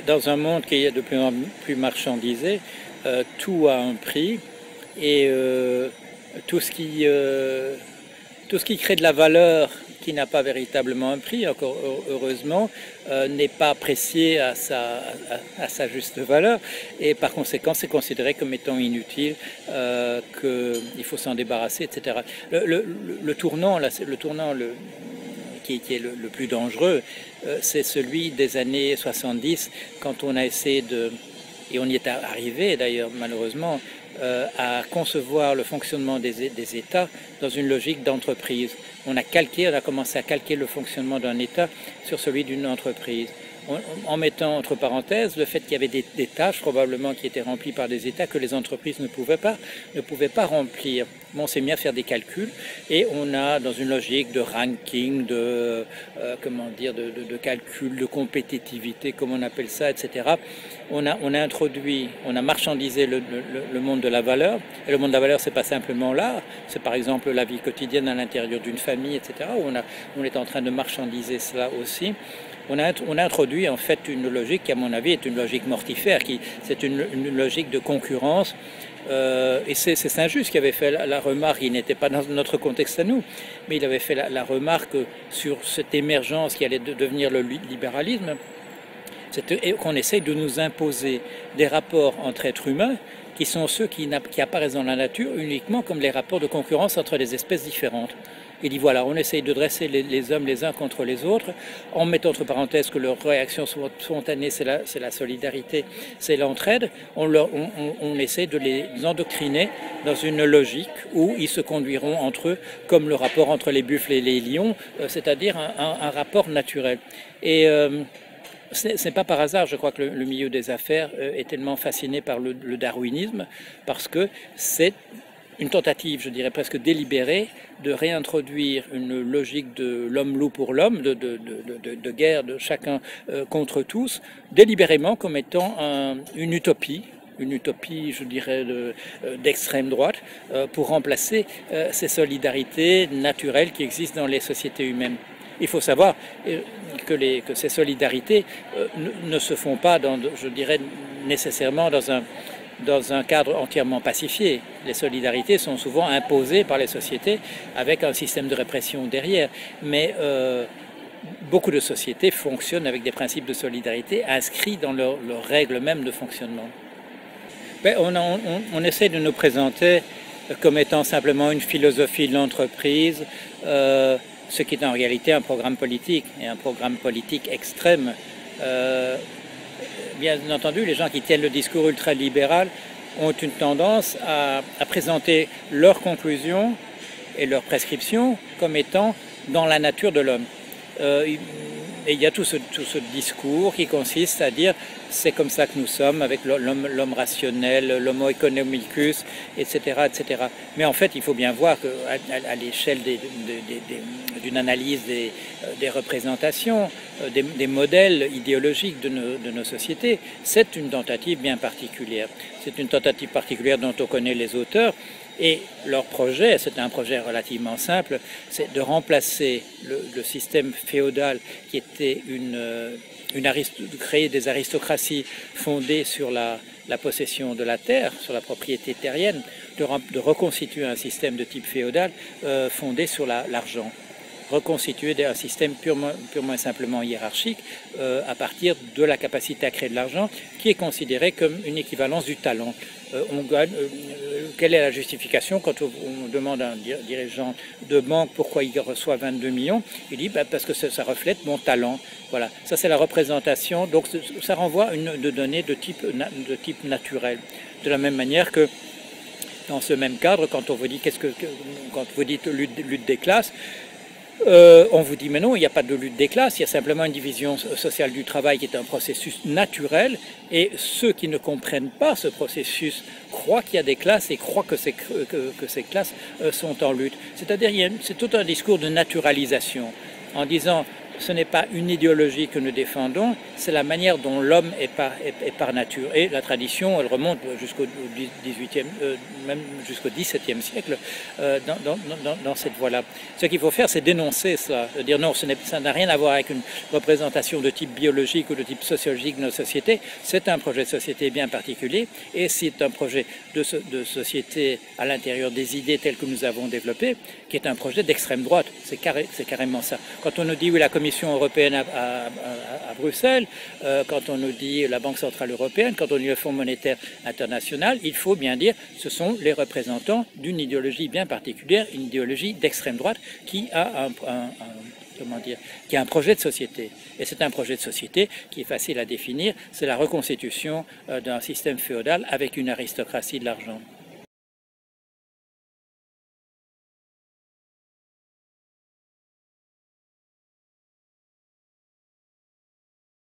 Dans un monde qui est de plus en plus marchandisé, tout a un prix et tout ce qui, tout ce qui crée de la valeur qui n'a pas véritablement un prix, encore heureusement, n'est pas apprécié à sa juste valeur et par conséquent c'est considéré comme étant inutile, qu'il faut s'en débarrasser, etc. Le tournant, là, qui est le plus dangereux, c'est celui des années 70, quand on a essayé de, et on y est arrivé d'ailleurs malheureusement, à concevoir le fonctionnement des États dans une logique d'entreprise. On a commencé à calquer le fonctionnement d'un État sur celui d'une entreprise, en mettant entre parenthèses le fait qu'il y avait des tâches probablement qui étaient remplies par des États que les entreprises ne pouvaient pas remplir. On s'est mis à faire des calculs et on a, dans une logique de ranking, de calcul, de compétitivité, comme on appelle ça, etc., on a marchandisé le monde de la valeur. Et le monde de la valeur, c'est pas simplement l'art, c'est par exemple la vie quotidienne à l'intérieur d'une famille, etc., où on est en train de marchandiser cela aussi. On a introduit en fait une logique qui, à mon avis, est une logique mortifère, c'est une logique de concurrence. Et c'est Saint-Just qui avait fait la remarque, il n'était pas dans notre contexte à nous, mais il avait fait la remarque sur cette émergence qui allait devenir le libéralisme, c'est qu'on essaye de nous imposer des rapports entre êtres humains qui sont ceux qui apparaissent dans la nature uniquement comme les rapports de concurrence entre des espèces différentes. Il dit voilà, on essaye de dresser les hommes les uns contre les autres, en mettant entre parenthèses que leur réaction spontanée, c'est la solidarité, c'est l'entraide. On essaie de les endoctriner dans une logique où ils se conduiront entre eux comme le rapport entre les buffles et les lions, c'est-à-dire un rapport naturel. Et c'est pas par hasard, je crois, que le milieu des affaires est tellement fasciné par le darwinisme, parce que c'est une tentative, je dirais presque délibérée, de réintroduire une logique de l'homme-loup pour l'homme, de guerre de chacun contre tous, délibérément comme étant une utopie, je dirais, d'extrême droite, pour remplacer ces solidarités naturelles qui existent dans les sociétés humaines. Il faut savoir que ces solidarités ne se font pas, je dirais, nécessairement dans un cadre entièrement pacifié. Les solidarités sont souvent imposées par les sociétés avec un système de répression derrière. Mais beaucoup de sociétés fonctionnent avec des principes de solidarité inscrits dans leurs règles même de fonctionnement. On essaie de nous présenter comme étant simplement une philosophie de l'entreprise, ce qui est en réalité un programme politique, et un programme politique extrême. Bien entendu, les gens qui tiennent le discours ultralibéral ont une tendance à présenter leurs conclusions et leurs prescriptions comme étant dans la nature de l'homme. Et il y a tout ce discours qui consiste à dire c'est comme ça que nous sommes avec l'homme rationnel, l'homo economicus, etc., etc. Mais en fait, il faut bien voir qu'à l'échelle d'une analyse des représentations, des modèles idéologiques de nos sociétés, c'est une tentative bien particulière. C'est une tentative particulière dont on connaît les auteurs. Et leur projet, c'est un projet relativement simple, c'est de remplacer le système féodal qui était de créer des aristocraties fondées sur la possession de la terre, sur la propriété terrienne, de reconstituer un système de type féodal fondé sur l'argent. Reconstituer un système purement et simplement hiérarchique à partir de la capacité à créer de l'argent qui est considérée comme une équivalence du talent. Quelle est la justification quand on demande à un dirigeant de banque pourquoi il reçoit 22 millions? Il dit parce que ça reflète mon talent. Voilà, ça c'est la représentation. Donc ça renvoie de données de type naturel. De la même manière que dans ce même cadre, quand on vous dit quand vous dites lutte des classes, on vous dit mais non, il n'y a pas de lutte des classes, il y a simplement une division sociale du travail qui est un processus naturel, et ceux qui ne comprennent pas ce processus croient qu'il y a des classes et croient que ces classes sont en lutte. C'est-à-dire c'est tout un discours de naturalisation en disant ce n'est pas une idéologie que nous défendons, c'est la manière dont l'homme est par nature. Et la tradition, elle remonte jusqu'au même jusqu'au XVIIe siècle dans cette voie-là. Ce qu'il faut faire, c'est dénoncer cela, dire non, ça n'a rien à voir avec une représentation de type biologique ou de type sociologique de nos sociétés. C'est un projet de société bien particulier et c'est un projet de société à l'intérieur des idées telles que nous avons développées, qui est un projet d'extrême droite. C'est carrément ça. Quand on nous dit oui, la Commission européenne à Bruxelles, quand on nous dit la Banque centrale européenne, quand on dit le Fonds monétaire international, il faut bien dire ce sont les représentants d'une idéologie bien particulière, une idéologie d'extrême droite qui a qui a un projet de société. Et c'est un projet de société qui est facile à définir, c'est la reconstitution d'un système féodal avec une aristocratie de l'argent.